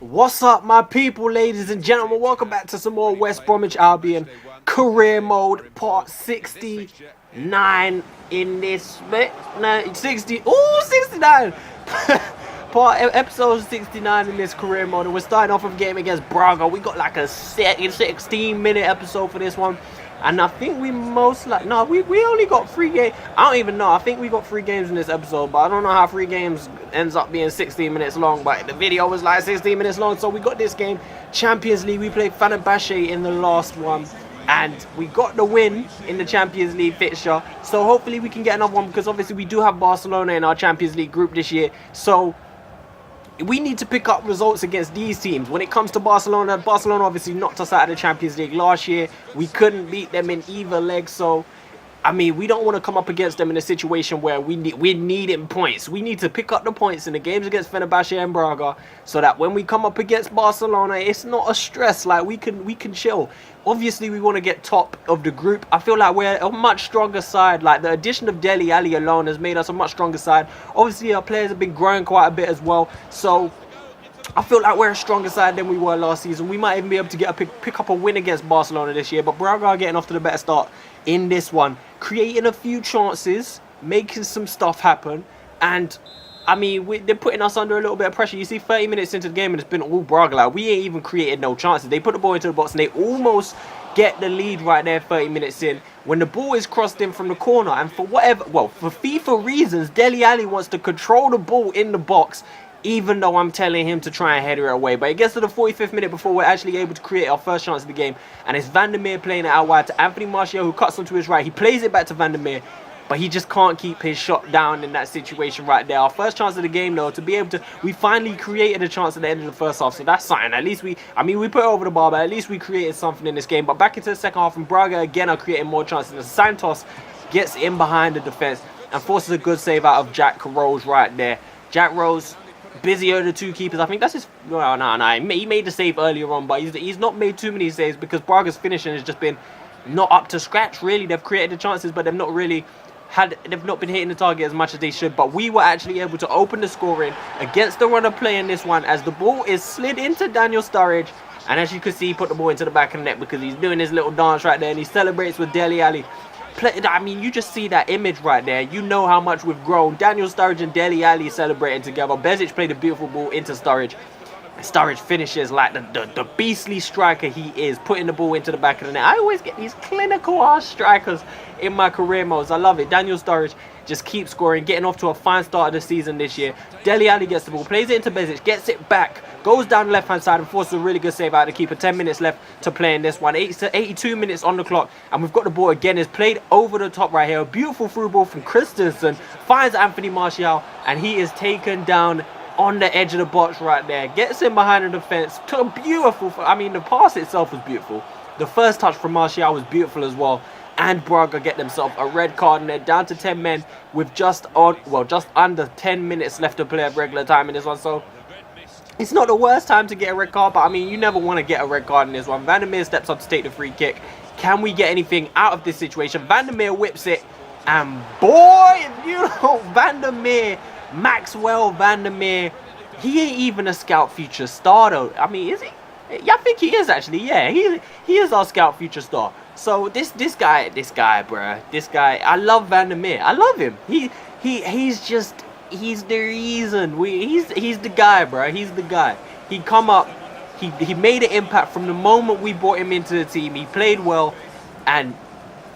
What's up, my people, ladies and gentlemen? Welcome back to some more West Bromwich Albion career mode, part 69 in this bit. No, 60. Ooh, 69. Episode 69 in this career mode. And we're starting off with a game against Braga. We got like a 16-minute episode for this one. And I think we we only got 3 games. I don't even know. I think we got 3 games in this episode, but I don't know how 3 games ends up being 16 minutes long. But the video was like 16 minutes long, so we got this game. Champions League. We played Fenerbahce in the last one, and we got the win in the Champions League fixture. So hopefully we can get another one, because obviously we do have Barcelona in our Champions League group this year. So we need to pick up results against these teams. When it comes to Barcelona, Barcelona obviously knocked us out of the Champions League last year. We couldn't beat them in either leg, so I mean, we don't want to come up against them in a situation where we're needing points. We need to pick up the points in the games against Fenerbahce and Braga, so that when we come up against Barcelona, it's not a stress. Like, we can chill. Obviously, we want to get top of the group. I feel like we're a much stronger side. Like, the addition of Dele Alli alone has made us a much stronger side. Obviously, our players have been growing quite a bit as well. So I feel like we're a stronger side than we were last season. We might even be able to pick up a win against Barcelona this year. But Braga are getting off to the better start in this one, creating a few chances, making some stuff happen. And I mean, they're putting us under a little bit of pressure. You see, 30 minutes into the game and it's been all Braga. Like, we ain't even created no chances. They put the ball into the box and they almost get the lead right there 30 minutes in, when the ball is crossed in from the corner. And for FIFA reasons, Dele Alli wants to control the ball in the box, even though I'm telling him to try and header it away. But it gets to the 45th minute before we're actually able to create our first chance of the game. And it's Van der Meer playing it out wide to Anthony Martial, who cuts onto his right. He plays it back to Van der Meer, but he just can't keep his shot down in that situation right there. Our first chance of the game, though, to be able to... We finally created a chance at the end of the first half, so that's something. At least we put it over the bar, but at least we created something in this game. But back into the second half, and Braga again are creating more chances. And Santos gets in behind the defence and forces a good save out of Jack Rose right there. Jack Rose, busier the 2 keepers. I think that's his... Well, no. He made the save earlier on, but he's not made too many saves because Braga's finishing has just been not up to scratch, really. They've created the chances, but they've not been hitting the target as much as they should. But we were actually able to open the scoring against the runner play in this one, as the ball is slid into Daniel Sturridge. And as you can see, he put the ball into the back of the net because he's doing his little dance right there, and he celebrates with Dele Alli. I mean, you just see that image right there. You know how much we've grown. Daniel Sturridge and Dele Alli celebrating together. Bezic played a beautiful ball into Sturridge. And Sturridge finishes like the beastly striker he is, putting the ball into the back of the net. I always get these clinical ass strikers in my career modes. I love it. Daniel Sturridge just keeps scoring, getting off to a fine start of the season this year. Dele Alli gets the ball, plays it into Bezic, gets it back, goes down the left-hand side and forces a really good save out of the keeper. 10 minutes left to play in this one. 82 minutes on the clock, and we've got the ball again. It's played over the top right here. A beautiful through ball from Christensen. Finds Anthony Martial, and he is taken down on the edge of the box right there. Gets in behind the defence. Took a beautiful... I mean, the pass itself was beautiful. The first touch from Martial was beautiful as well. And Braga get themselves a red card, and they're down to 10 men with just under 10 minutes left to play at regular time in this one. So it's not the worst time to get a red card, but I mean, you never want to get a red card in this one. Van der Meer steps up to take the free kick. Can we get anything out of this situation? Van der Meer whips it, and boy, you know, Van der Meer, Maxwell Van der Meer, he ain't even a scout future star though. I mean, is he? Yeah, I think he is actually. Yeah, he is our scout future star. So this guy, bruh, this guy, I love Van der Meer. I love him. He's the reason. He's the guy, bruh. He's the guy. He come up. He made an impact from the moment we brought him into the team. He played well, and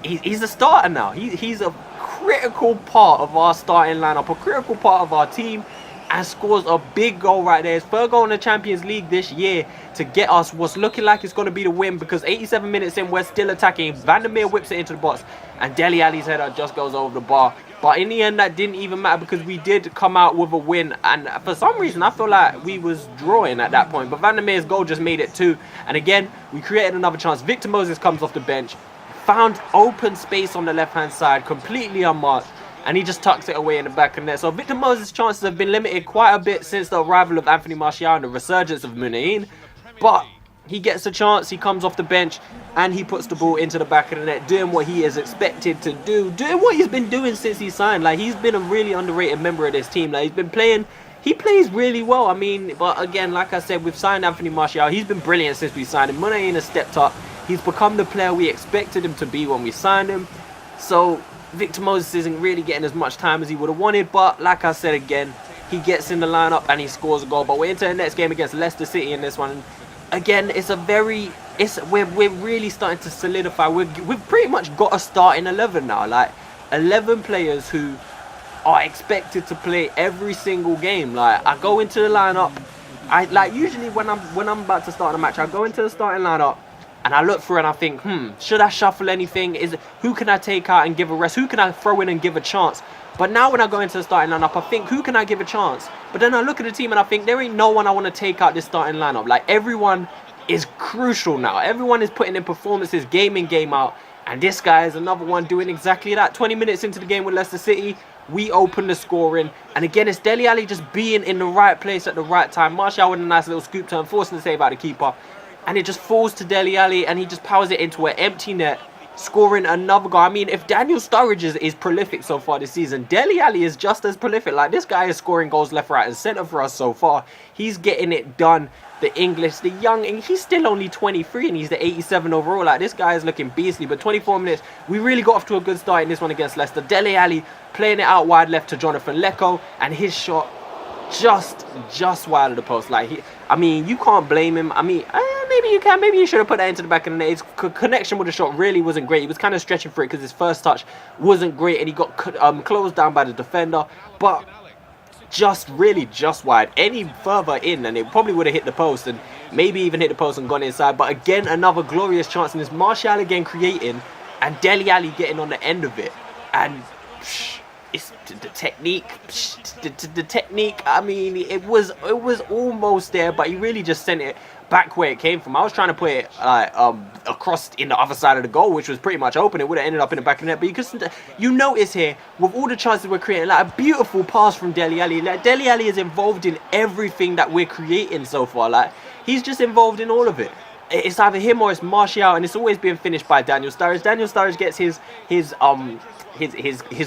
he's a starter now. He's a critical part of our starting lineup, a critical part of our team, and scores a big goal right there. His third goal in the Champions League this year to get us what's looking like it's going to be the win, because 87 minutes in, we're still attacking. Van der Meer whips it into the box, and Dele Alli's header just goes over the bar. But in the end, that didn't even matter, because we did come out with a win. And for some reason, I feel like we was drawing at that point. But Van der Meer's goal just made it 2. And again, we created another chance. Victor Moses comes off the bench, found open space on the left-hand side, completely unmarked, and he just tucks it away in the back of the net. So Victor Moses' chances have been limited quite a bit since the arrival of Anthony Martial and the resurgence of Muniain. But he gets a chance, he comes off the bench, and he puts the ball into the back of the net, doing what he is expected to do, doing what he's been doing since he signed. Like, he's been a really underrated member of this team. Like, he's been playing he plays really well. I mean, but again, like I said, we've signed Anthony Martial. He's been brilliant since we signed him. Munayin has stepped up. He's become the player we expected him to be when we signed him. So Victor Moses isn't really getting as much time as he would have wanted. But like I said again, he gets in the lineup and he scores a goal. But we're into the next game against Leicester City in this one. Again, we're really starting to solidify. We've pretty much got a starting 11 now. Like 11 players who are expected to play every single game. Like I go into the lineup, usually when I'm about to start a match, I go into the starting lineup and I look through and I think, should I shuffle anything? Who can I take out and give a rest? Who can I throw in and give a chance? But now when I go into the starting lineup, I think, who can I give a chance? But then I look at the team and I think, there ain't no one I want to take out this starting lineup. Like everyone is crucial now. Everyone is putting in performances game in, game out. And this guy is another one doing exactly that. 20 minutes into the game with Leicester City, we open the scoring. And again, it's Dele Alli just being in the right place at the right time. Martial with a nice little scoop turn, forcing the save out the keeper. And it just falls to Dele Alli and he just powers it into an empty net, scoring another goal. I mean, if Daniel Sturridge is prolific so far this season, Dele Alli is just as prolific. Like, this guy is scoring goals left, right and centre for us so far. He's getting it done. The English, the young, and he's still only 23 and he's the 87 overall. Like, this guy is looking beastly. But 24 minutes, we really got off to a good start in this one against Leicester. Dele Alli playing it out wide left to Jonathan Lecco, and his shot just wide of the post. Like, I mean, you can't blame him. I mean, maybe you can. Maybe you should have put that into the back of the net. His connection with the shot really wasn't great. He was kind of stretching for it because his first touch wasn't great and he got closed down by the defender. But just wide. Any further in and it probably would have hit the post and maybe even hit the post and gone inside. But again, another glorious chance, and this Martial again creating and Dele Alli getting on the end of it. And it's the technique. The technique. I mean, it was almost there, but he really just sent it back where it came from. I was trying to put it across in the other side of the goal, which was pretty much open. It would have ended up in the back of the net. But you notice here, with all the chances we're creating, like a beautiful pass from Dele Alli. Like, Dele Alli is involved in everything that we're creating so far. Like, he's just involved in all of it. It's either him or it's Martial, and it's always being finished by Daniel Sturridge. Daniel Sturridge gets his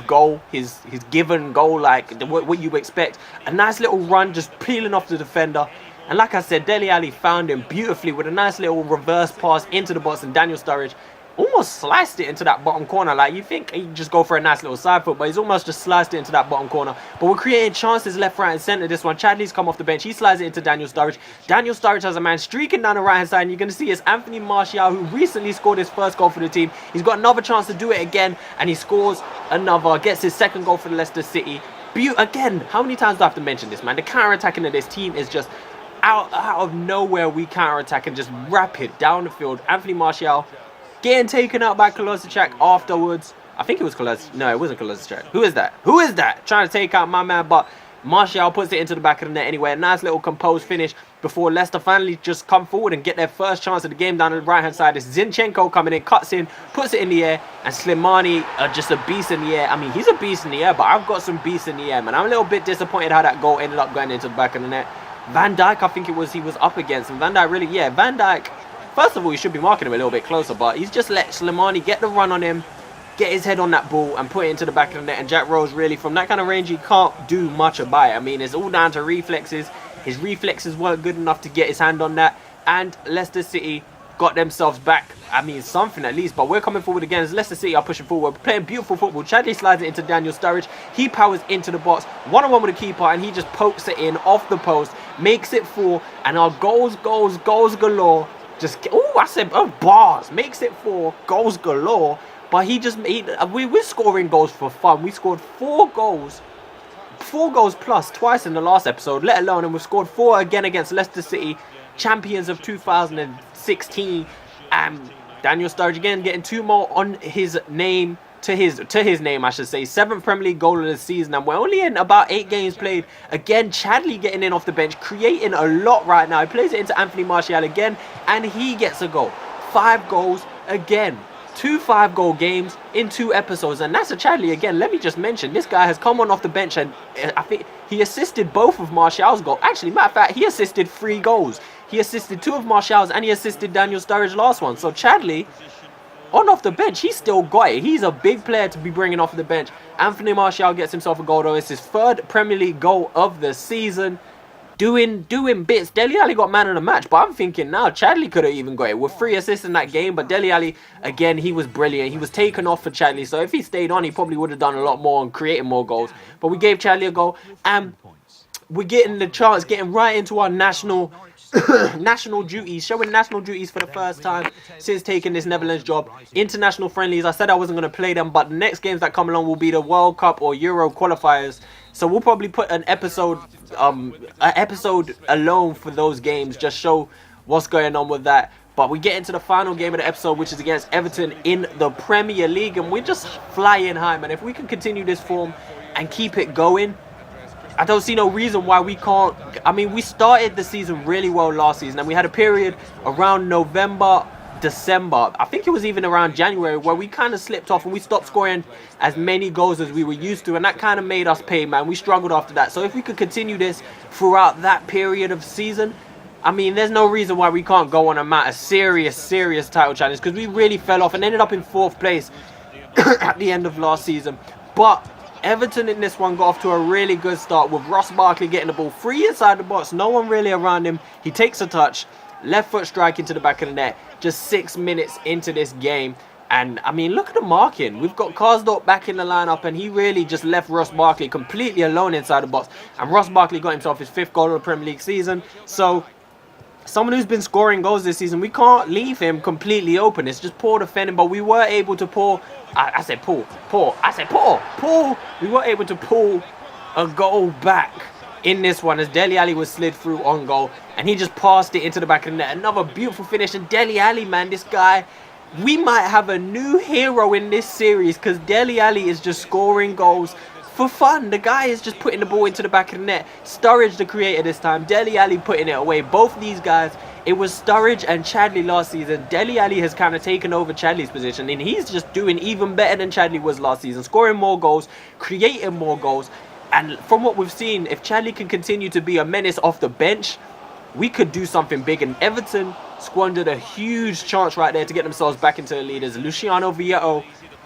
goal, his given goal, like what you expect. A nice little run, just peeling off the defender. And like I said, Dele Alli found him beautifully with a nice little reverse pass into the box, and Daniel Sturridge almost sliced it into that bottom corner. Like, you think he'd just go for a nice little side foot, but he's almost just sliced it into that bottom corner. But we're creating chances left, right and centre this one. Chadley's come off the bench. He slides it into Daniel Sturridge. Daniel Sturridge has a man streaking down the right hand side, and you're going to see it's Anthony Martial, who recently scored his first goal for the team. He's got another chance to do it again, and he scores another, gets his second goal for the Leicester City. Again, how many times do I have to mention this, man? The counter-attacking of this team is just out of nowhere. We counter-attack and just rapid down the field. Anthony Martial getting taken out by Kolasinac afterwards. I think it was Kolasinac. No, it wasn't Kolasinac. Who is that? Who is that? Trying to take out my man, but Martial puts it into the back of the net anyway. A nice little composed finish before Leicester finally just come forward and get their first chance of the game down the right-hand side. It's Zinchenko coming in, cuts in, puts it in the air, and Slimani just a beast in the air. I mean, he's a beast in the air, but I've got some beasts in the air, man. I'm a little bit disappointed how that goal ended up going into the back of the net. Van Dijk, I think it was, he was up against, and Van Dijk really, yeah, Van Dijk, first of all, you should be marking him a little bit closer, but he's just let Slimani get the run on him, get his head on that ball and put it into the back of the net. And Jack Rose, really, from that kind of range, he can't do much about it. I mean, it's all down to reflexes. His reflexes weren't good enough to get his hand on that, and Leicester City got themselves back. I mean, something at least, but we're coming forward again as Leicester City are pushing forward, playing beautiful football. Chadley slides it into Daniel Sturridge. He powers into the box, one-on-one with the keeper, and he just pokes it in off the post, makes it 4, and our goals galore. Bars, makes it 4, goals galore. But we're scoring goals for fun. We scored 4 goals plus twice in the last episode, let alone, and we've scored 4 again against Leicester City, champions of 2016. Daniel Sturridge again getting 2 more on his name, to his name, I should say. 7th Premier League goal of the season, and we're only in about 8 games played. Again, Chadley getting in off the bench, creating a lot right now. He plays it into Anthony Martial again, and he gets a goal. 5 goals again. 2 5-goal games in 2 episodes, and that's a Chadley again. Let me just mention, this guy has come on off the bench, and I think he assisted both of Martial's goals. Actually, matter of fact, he assisted 3 goals. He assisted 2 of Martial's, and he assisted Daniel Sturridge's last one. So Chadley on off the bench, he's still got it. He's a big player to be bringing off the bench. Anthony Martial gets himself a goal, though. It's his 3rd Premier League goal of the season. Doing bits. Dele Alli got man of the match, but I'm thinking now Chadley could have even got it with 3 assists in that game. But Dele Alli, again, he was brilliant. He was taken off for Chadley, so if he stayed on, he probably would have done a lot more and created more goals. But we gave Chadley a goal, and we're getting the chance, getting right into our national duties, showing national duties for the first time since taking this Netherlands job. International friendlies, I said I wasn't going to play them, but the next games that come along will be the World Cup or Euro qualifiers. So we'll probably put an episode alone for those games, just show what's going on with that. But we get into the final game of the episode, which is against Everton in the Premier League, and we're just flying high, man. If we can continue this form and keep it going, I don't see no reason why we can't. I mean, we started the season really well last season, and we had a period around November, December, I think it was even around January, where we kind of slipped off and we stopped scoring as many goals as we were used to, and that kind of made us pay, man. We struggled after that. So if we could continue this throughout that period of season, I mean, there's no reason why we can't go on a serious title challenge, because we really fell off and ended up in 4th place at the end of last season. But Everton in this one got off to a really good start with Ross Barkley getting the ball free inside the box. No one really around him. He takes a touch, left foot strike into the back of the net. Just 6 minutes into this game. And, I mean, look at the marking. We've got Karsdorp back in the lineup, and he really just left Ross Barkley completely alone inside the box. And Ross Barkley got himself his 5th goal of the Premier League season. So, someone who's been scoring goals this season, we can't leave him completely open. It's just poor defending, but we were able to pull. We were able to pull a goal back in this one as Dele Alli was slid through on goal, and he just passed it into the back of the net. Another beautiful finish, and Dele Alli, man, this guy, we might have a new hero in this series, because Dele Alli is just scoring goals for fun. The guy is just putting the ball into the back of the net. Sturridge the creator this time, Dele Alli putting it away. Both these guys, it was Sturridge and Chadley last season. Dele Alli has kind of taken over Chadley's position, and he's just doing even better than Chadley was last season, scoring more goals, creating more goals. And from what we've seen, if Chadley can continue to be a menace off the bench, we could do something big. And Everton squandered a huge chance right there to get themselves back into the leaders. Luciano Vieto,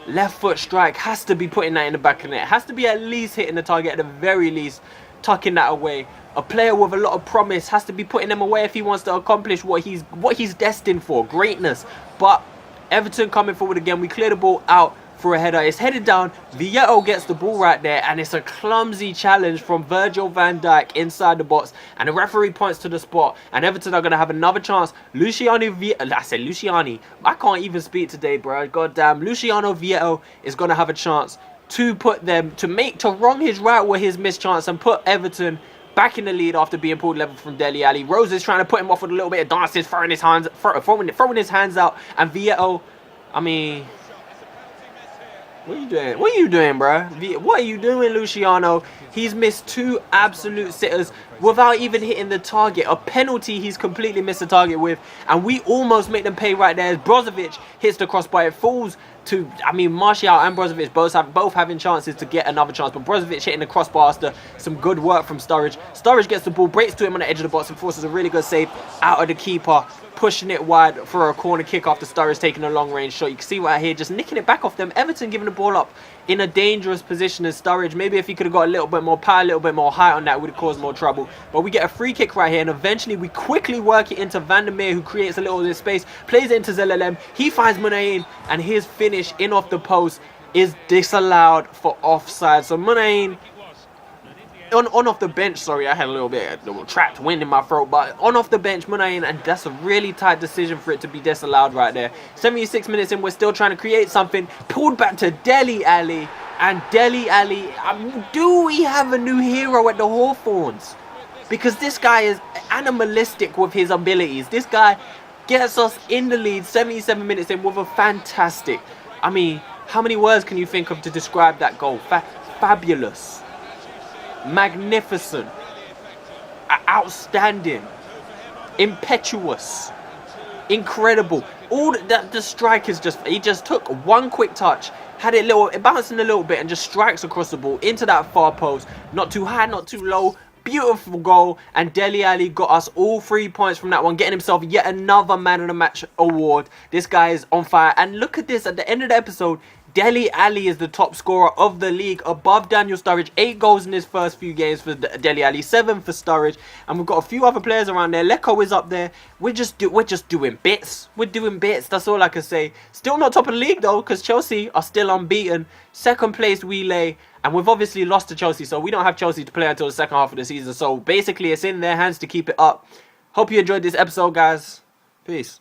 left foot strike, has to be putting that in the back of the net. Has to be at least hitting the target, at the very least tucking that away. A player with a lot of promise has to be putting them away if he wants to accomplish what he's destined for, greatness. But Everton coming forward again. We clear the ball out for a header. It's headed down. Vieto gets the ball right there, and it's a clumsy challenge from Virgil van Dijk inside the box, and the referee points to the spot, and Everton are going to have another chance. Luciano Vieto, I said Luciani, I can't even speak today, bro. Goddamn, Luciano Vieto is going to have a chance to put them, to wrong his route with his missed chance and put Everton back in the lead after being pulled level from Dele Alli. Rose is trying to put him off with a little bit of dances, throwing his hands out, and Vieto, I mean, what are you doing? What are you doing, bro? What are you doing, Luciano? He's missed 2 absolute sitters without even hitting the target. A penalty he's completely missed the target with, and we almost make them pay right there as Brozovic hits the crossbar. It falls to, I mean, Martial and Brozovic both having chances to get another chance, but Brozovic hitting the crossbar after some good work from Sturridge. Sturridge gets the ball, breaks to him on the edge of the box, and forces a really good save out of the keeper, pushing it wide for a corner kick after Sturridge taking a long range shot. You can see right here, just nicking it back off them. Everton giving the ball up in a dangerous position as Sturridge. Maybe if he could have got a little bit more power, a little bit more height on that, would have caused more trouble. But we get a free kick right here, and eventually we quickly work it into Van der Meer, who creates a little bit of space, plays it into Zelelem. He finds Munayin, and his finish in off the post is disallowed for offside. So Munayin, on off the bench, sorry, I had a little trapped wind in my throat, but on off the bench, Munayin, and that's a really tight decision for it to be disallowed right there. 76 minutes in, we're still trying to create something, pulled back to Dele Alli, and Dele Alli, do we have a new hero at the Hawthornes? Because this guy is animalistic with his abilities. This guy gets us in the lead 77 minutes in with a fantastic, I mean, how many words can you think of to describe that goal? Fabulous, magnificent, outstanding, impetuous, incredible. All that the strike is just, he just took one quick touch, had it bouncing a little bit, and just strikes across the ball into that far post. Not too high, not too low, beautiful goal, and Dele Alli got us all 3 points from that one, getting himself yet another man of the match award. This guy is on fire, and look at this, at the end of the episode, Dele Alli is the top scorer of the league, above Daniel Sturridge. 8 goals in his first few games for Dele Alli, 7 for Sturridge, and we've got a few other players around there. Leko is up there. We're just doing bits. We're doing bits. That's all I can say. Still not top of the league though, because Chelsea are still unbeaten. Second place we lay, and we've obviously lost to Chelsea, so we don't have Chelsea to play until the second half of the season. So basically, it's in their hands to keep it up. Hope you enjoyed this episode, guys. Peace.